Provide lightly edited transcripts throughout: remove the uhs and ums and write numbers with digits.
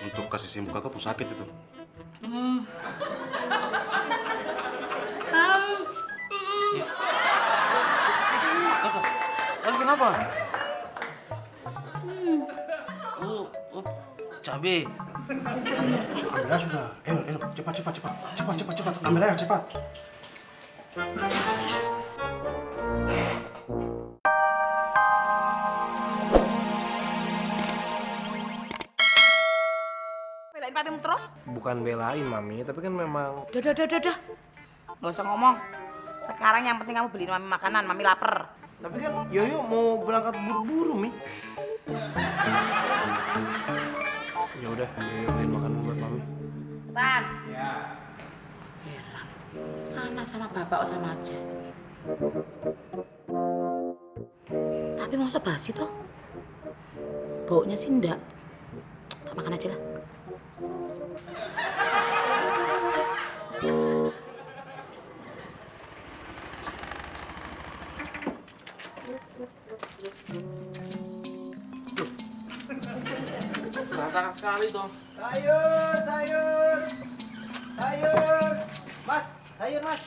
untuk kasih sembuh kakak pun sakit itu. Hmm. Kakak, kakak kenapa? Oh, cabe. Ambil air sudah. Ayo, cepat. Ambil air cepat. Belain papimu terus? Bukan belain, Mami, tapi kan memang... Udah. Nggak usah ngomong. Sekarang yang penting kamu beliin Mami makanan, Mami lapar. Tapi kan Yoyo mau berangkat buru-buru, Mi. Ya udah, Yoyo beliin makanan buat Mami. Tan. Ya. Heran. Anak sama bapak sama aja. Tapi masa basi toh? Baunya sih enggak. Tak makan aja lah. Berantakan sekali toh. Sayur. Mas, sayur mas.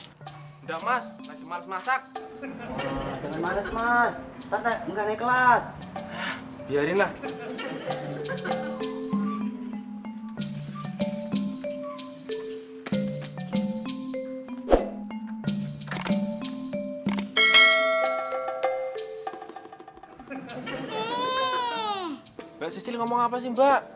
Udah, Mas, lagi males masak. Jangan males mas, ntar nggak naik kelas. Biarin lah. Mbak Sisil ngomong apa sih, Mbak?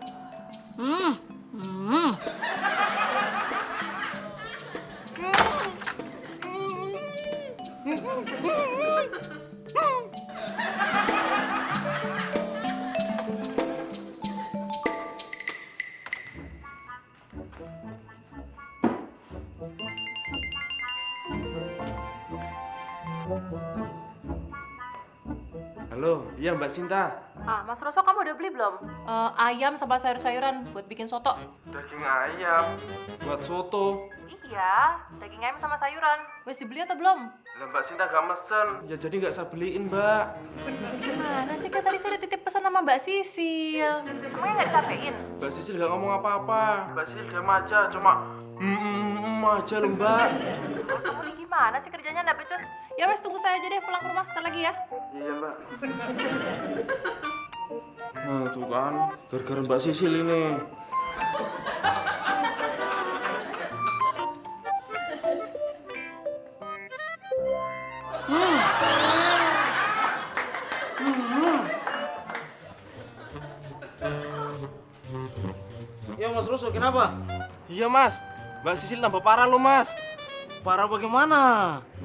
Halo, iya Mbak Sinta. Ah, Mas Roso kamu udah beli belum? Ayam sama sayur-sayuran buat bikin soto. Daging ayam buat soto. Iya, daging ayam sama sayuran. Wes dibeli atau belum? Lah Mbak Sinta gak mesen. Ya jadi nggak saya beliin, Mbak. Gimana sih, kan tadi saya udah titip pesan sama Mbak Sisil. Emangnya nggak disampaikan? Mbak Sisil gak ngomong apa-apa. Mbak Sisil diam aja, cuma aja loh, Mbak. Kamu nih gimana sih kerjanya nggak becus? Ya wes tunggu saya aja deh pulang ke rumah, ntar lagi ya. Iya, Mbak. Nah, tuh kan, gara-gara Mbak Sisil ini. Ya Mas Roso, kenapa? Iya, Mas. Mbak Sisil tambah parah loh, Mas. Parah bagaimana?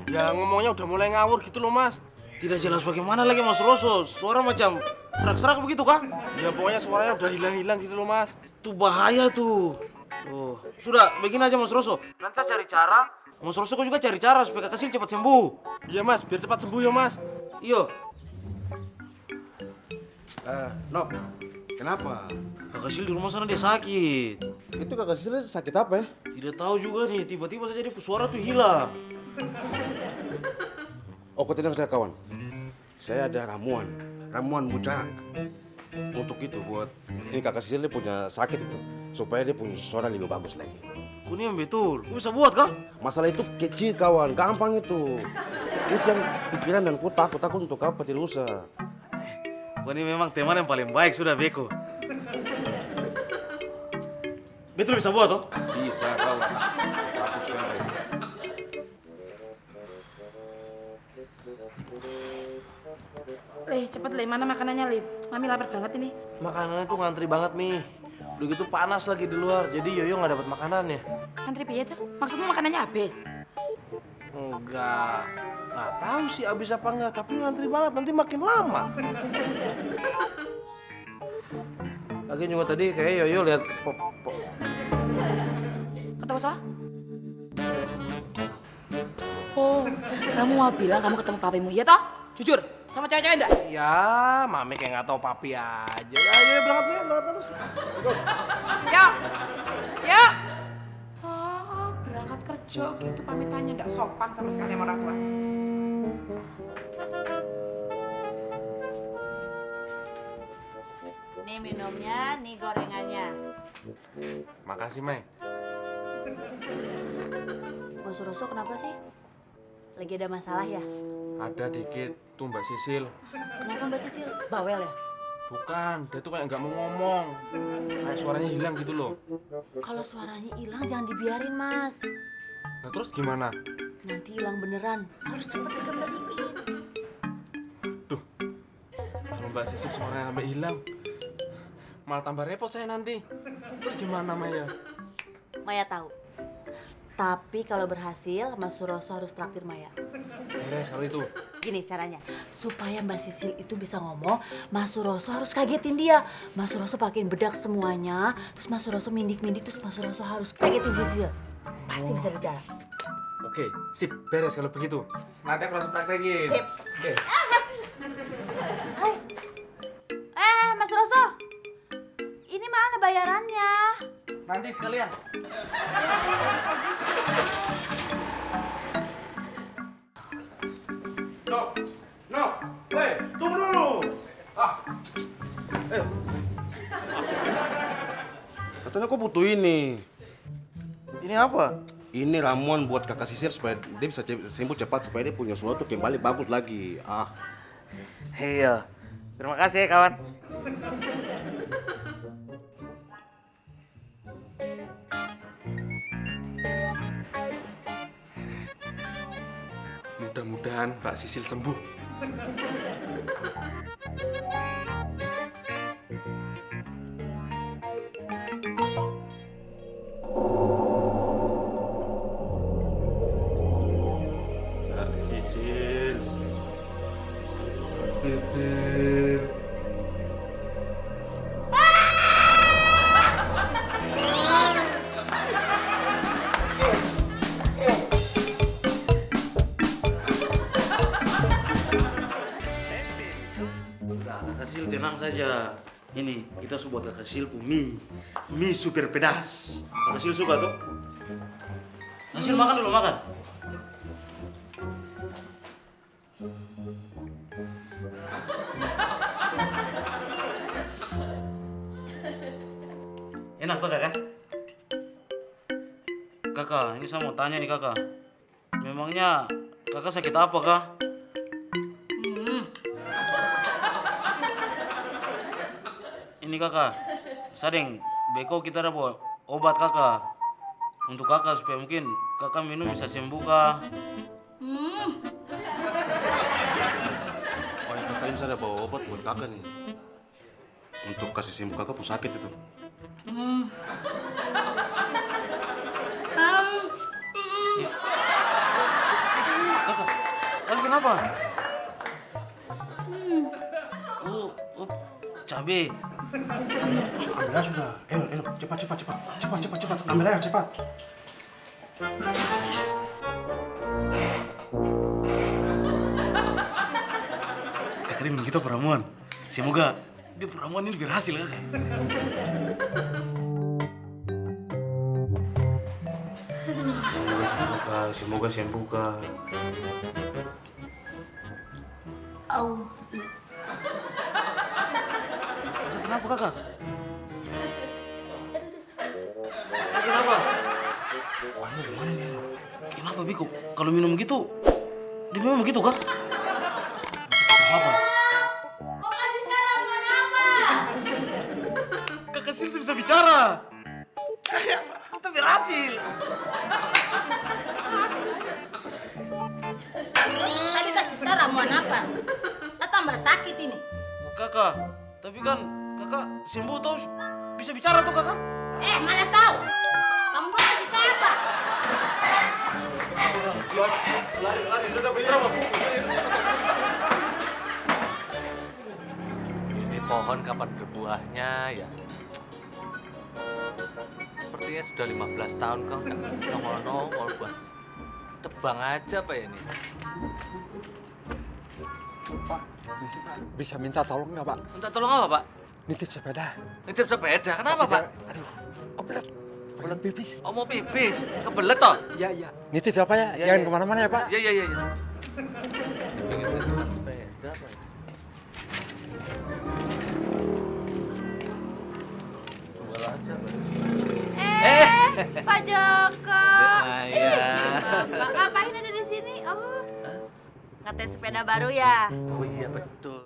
Ya ngomongnya udah mulai ngawur gitu loh, Mas. Tidak jelas bagaimana lagi Mas Roso. Suara macam serak-serak begitu kah? Ya pokoknya suaranya udah hilang-hilang gitu loh, Mas. Tuh bahaya tuh. Oh, sudah, begini aja Mas Roso. Nanti saya cari cara. Mas Roso kok juga cari cara supaya Kak Sil cepat sembuh. Iya, Mas, biar cepat sembuh ya, Mas. Iyo. Nok, kenapa? Kak Sil di rumah sana dia sakit. Itu kakak Sisil sakit apa ya? Tidak tahu juga nih, tiba-tiba saja dia suara tuh hilang. Oh, kau tenang saya kawan. Saya ada ramuan bucanak. Untuk itu buat ini kakak Sisil dia punya sakit itu, supaya dia punya suara lebih bagus lagi. Kau ini yang betul, kau bisa buat kah? Masalah itu kecil kawan, gampang itu. Itu yang pikiran dan ku takut untuk apa tidak usah. Kau ini memang teman yang paling baik sudah Beko. Betul bisa buat toh? Bisa kawan. Aku sekali. Cepet mana makanannya, Lip? Mami lapar banget ini. Makanannya tuh ngantri banget, Mi. Udah gitu panas lagi di luar, jadi Yoyo nggak dapat makanannya. Antri piye tuh? Maksudmu makanannya habis? Enggak tahu sih habis apa enggak, tapi ngantri banget, nanti makin lama. Lagi juga tadi kayak Yoyo lihat Ketemu sama? Oh, kamu mau bilang kamu ketemu papimu, iya toh? Jujur, sama cewek-cewek enggak? ya, Mami kayak nggak tahu papi aja. Ayo berangkat terus. Yuk! Oh, berangkat kerja gitu pamitannya enggak sopan sama sekali sama orang tua. Nih minumnya, nih gorengannya. Makasih, Mai. Mas Roso kenapa sih? Lagi ada masalah ya? Ada dikit tuh Mbak Sisil. Kenapa Mbak Sisil? Bawel ya? Bukan, dia tuh kayak nggak mau ngomong. Kayak suaranya hilang gitu loh. Kalau suaranya hilang jangan dibiarin, Mas. Nah terus gimana? Nanti hilang beneran. Harus cepet dikembaliin. Kalau Mbak Sisil suaranya sampai hilang, malah tambah repot saya nanti. Terus gimana, Maya? Maya tahu. Tapi kalau berhasil, Mas Suroso harus traktir Maya. Beres kalau itu. Gini caranya, supaya Mbak Sisil itu bisa ngomong, Mas Suroso harus kagetin dia. Mas Suroso pakein bedak semuanya, terus Mas Suroso mindik-mindik, terus Mas Suroso harus kagetin Sisil. Pasti bisa bicara. Oke, sip. Beres kalau begitu. Nanti aku langsung praktekin. Sip. Oke. Hai. Mas Suroso. Ini mana bayarannya? Nanti sekalian. No, weh, tunggu dulu. Ayo. Katanya kau butuh ini. Ini apa? Ini ramuan buat kakak Sisil supaya dia bisa sembuh cepat supaya dia punya suara tuh kembali bagus lagi. Iya. Terima kasih ya kawan. Mudah-mudahan Mbak Sisil sembuh. Kak Sisil. Kakak Sil tenang saja. Ini kita buat Kakak Sil mie super pedas. Kakak Sil suka tuh? Kakak Sil makan dulu makan. Enak tuh kakak? Kakak, ini saya mau tanya nih kakak. Memangnya kakak sakit apa kak? Ini kakak, sadeng beko kita ada bawa obat kakak untuk kakak supaya mungkin kakak minum bisa sembuh kak. Oh ya kakak ini saya ada bawa obat buat kakak nih. Untuk kasih sembuh kakak pun sakit itu. Kakak, kakak kenapa? Cabe. Ambil aja sudah. Ayo, cepat. Ambil aja cepat. Kakak ini minum kita peramuan. Semoga dia peramuan ini berhasil kakak. Semoga sembuh kak. Kenapa kakak? Kenapa? Kenapa Biko? Kalau minum begitu, dia memang begitu kak? Apa? Kok kasih sarapan apa? Kakak Sil bisa bicara. Kita berhasil. Tadi kasih sarapan apa? Saya tambah sakit ini. Kakak, tapi kan kakak sembuh tuh bisa bicara tuh kakak? Malas tahu. Kamu mau kasih saya apa? Lari, sudah berapa? Ini pohon kapan berbuahnya ya? Sepertinya sudah 15 tahun kau nggak nongol-nongol buat tebang aja Pak ya ini. Pak, bisa minta tolong nggak Pak? Minta tolong apa Pak? Nitip sepeda. Nitip sepeda, kenapa Pak? Aduh, kebelet. Kebelet pipis. Oh mau pipis, kebelet toh? Iya. Nitip ya Pak ya? Iya, Jangan iya. kemana-mana ya Pak? Iya. Pengen nitip sepeda Pak ya? Jual aja Pak. Pak Joko. Maya. Bapak ngapain ada di sini? Oh, ngetes sepeda baru ya? Oh iya betul.